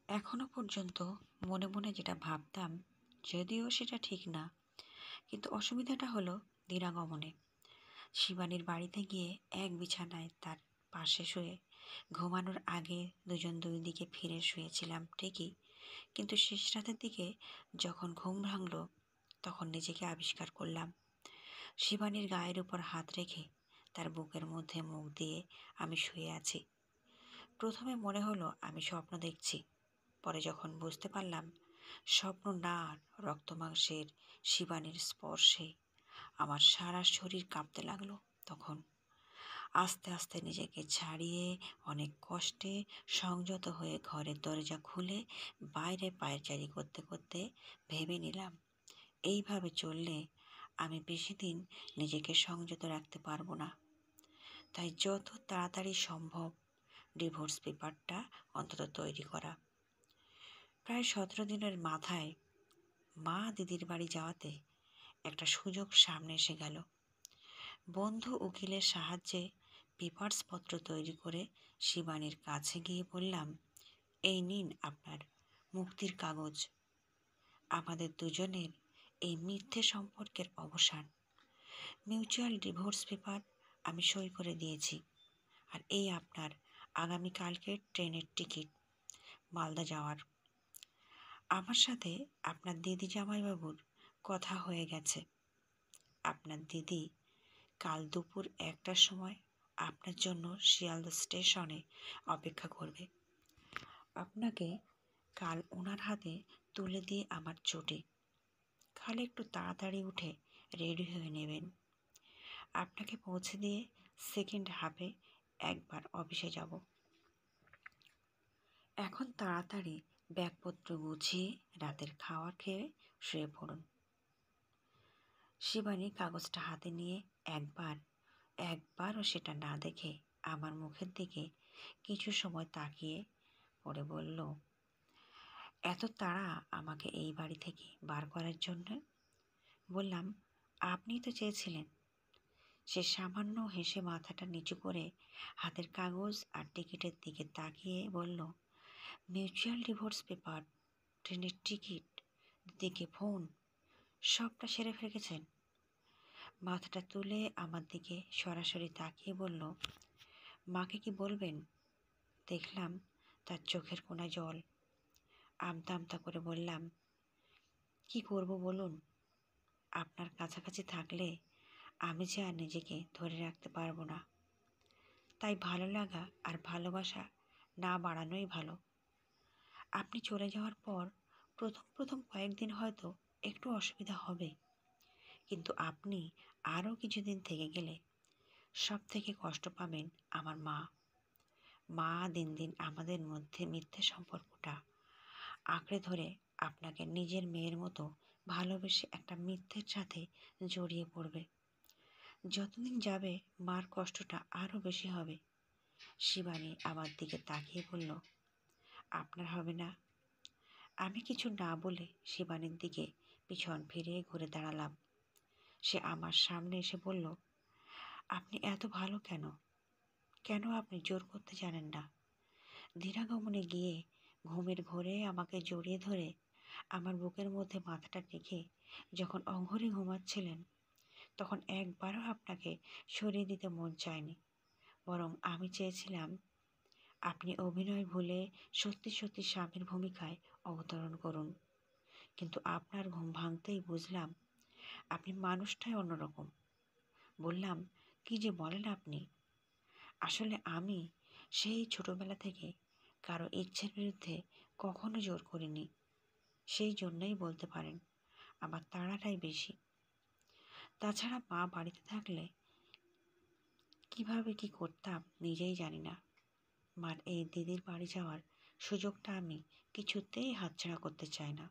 এখনো পর্যন্ত মনে মনে যেটা ভাবতাম, যদিও সেটা ঠিক না, কিন্তু অসুবিধাটা হলো দিনাগমনে। শিবানীর বাড়িতে গিয়ে এক বিছানায় তার পাশে শুয়ে ঘুমানোর আগে দুজন দুই দিকে ফিরে শুয়েছিলাম ঠিকই, কিন্তু শেষ রাতের দিকে যখন ঘুম ভাঙল তখন নিজেকে আবিষ্কার করলাম শিবানীর গায়ের উপর হাত রেখে তার বুকের মধ্যে মুখ দিয়ে আমি শুয়ে আছি। প্রথমে মনে হলো আমি স্বপ্ন দেখছি, পরে যখন বুঝতে পারলাম স্বপ্ন না, রক্তমাংসের শিবানীর স্পর্শে আমার সারা শরীর কাঁপতে লাগলো। তখন আস্তে আস্তে নিজেকে ছাড়িয়ে অনেক কষ্টে সংযত হয়ে ঘরের দরজা খুলে বাইরে পায়চারি করতে করতে ভেবে নিলাম এইভাবে চললে আমি বেশি দিন নিজেকে সংযত রাখতে পারবো না। তাই যত তাড়াতাড়ি সম্ভব ডিভোর্স পেপারটা অন্তত তৈরি করা। প্রায় 17 দিনের মাথায় মা দিদির বাড়ি যাওয়াতে একটা সুযোগ সামনে এসে গেল। বন্ধু উকিলের সাহায্যে পেপারসপত্র তৈরি করে শিবানীর কাছে গিয়ে বললাম, এই নিন আপনার মুক্তির কাগজ। আমাদের দুজনের এই মিথ্যে সম্পর্কের অবসান। মিউচুয়াল ডিভোর্স পেপার আমি সই করে দিয়েছি। আর এই আপনার আগামীকালকের ট্রেনের টিকিট মালদা যাওয়ার। আমার সাথে আপনার দিদি জামাইবাবুর কথা হয়ে গেছে। আপনার দিদি কাল দুপুর 1টার সময় আপনার জন্য শিয়ালদা স্টেশনে অপেক্ষা করবে। আপনাকে কাল ওনার হাতে তুলে দিয়ে আমার ছুটি। কাল একটু তাড়াতাড়ি উঠে রেডি হয়ে নেবেন। আপনাকে পৌঁছে দিয়ে সেকেন্ড হাফে একবার অফিসে যাব। এখন তাড়াতাড়ি ব্যাগপত্র গুছিয়ে রাতের খাবার খেয়ে শুয়ে পড়ুন। শিবানী কাগজটা হাতে নিয়ে একবারও সেটা না দেখে আমার মুখের দিকে কিছু সময় তাকিয়ে পড়ে বলল, এত তাড়া আমাকে এই বাড়ি থেকে বার করার জন্য? বললাম, আপনি তো চেয়েছিলেন। সে সামান্য হেসে মাথাটা নিচু করে হাতের কাগজ আর টিকিটের দিকে তাকিয়ে বলল, মিউচুয়াল ডিভোর্স পেপার, ট্রেনের টিকিট, দিদিকে ফোন, সবটা সেরে ফেলেছেন। মাথাটা তুলে আমার দিকে সরাসরি তাকিয়ে বলল, মাকে কি বলবেন? দেখলাম তার চোখের কোণায় জল। আমতা আমতা করে বললাম, কি করব বলুন? আপনার কাছাকাছি থাকলে আমি যে আর নিজেকে ধরে রাখতে পারবো না। তাই ভালো লাগা আর ভালোবাসা না বাড়ানোই ভালো। আপনি চলে যাওয়ার পর প্রথম কয়েকদিন হয়তো একটু অসুবিধা হবে, কিন্তু আপনি আরও কিছুদিন থেকে গেলে সব থেকে কষ্ট পাবেন আমার মা। মা দিন দিন আমাদের মধ্যে মিথ্যে সম্পর্কটা আঁকড়ে ধরে আপনাকে নিজের মেয়ের মতো ভালোবেসে একটা মিথ্যের সাথে জড়িয়ে পড়বে। যতদিন যাবে মার কষ্টটা আরও বেশি হবে। শিবানী আমার দিকে তাকিয়ে বলল, আপনার হবে না? আমি কিছু না বলে শিবানীর দিকে পিছন ফিরিয়ে ঘুরে দাঁড়ালাম। সে আমার সামনে এসে বলল, আপনি এত ভালো কেন? কেন আপনি জোর করতে জানেন না? ধীরাগমনে গিয়ে ঘুমের ঘোরে আমাকে জড়িয়ে ধরে আমার বুকের মধ্যে মাথাটা রেখে যখন অঘরে ঘুমাচ্ছিলেন, তখন একবারও আপনাকে সরিয়ে দিতে মন চায়নি। বরং আমি চেয়েছিলাম আপনি অভিনয় ভুলে সত্যি সত্যি স্বামীর ভূমিকায় অবতরণ করুন। কিন্তু আপনার ঘুম ভাঙতেই বুঝলাম আপনি মানুষটাই অন্যরকম। বললাম, কি যে বলেন আপনি? আসলে আমি সেই ছোটবেলা থেকে কারো ইচ্ছের বিরুদ্ধে কখনো জোর করিনি। সেই জন্যই বলতে পারেন আমার তাড়াটাই বেশি। তাছাড়া মা বাড়িতে থাকলে কিভাবে কি করতাম নিজেই জানি না। মার এই দিদির বাড়ি যাওয়ার সুযোগটা আমি কিছুতেই হাতছাড়া করতে চাই না।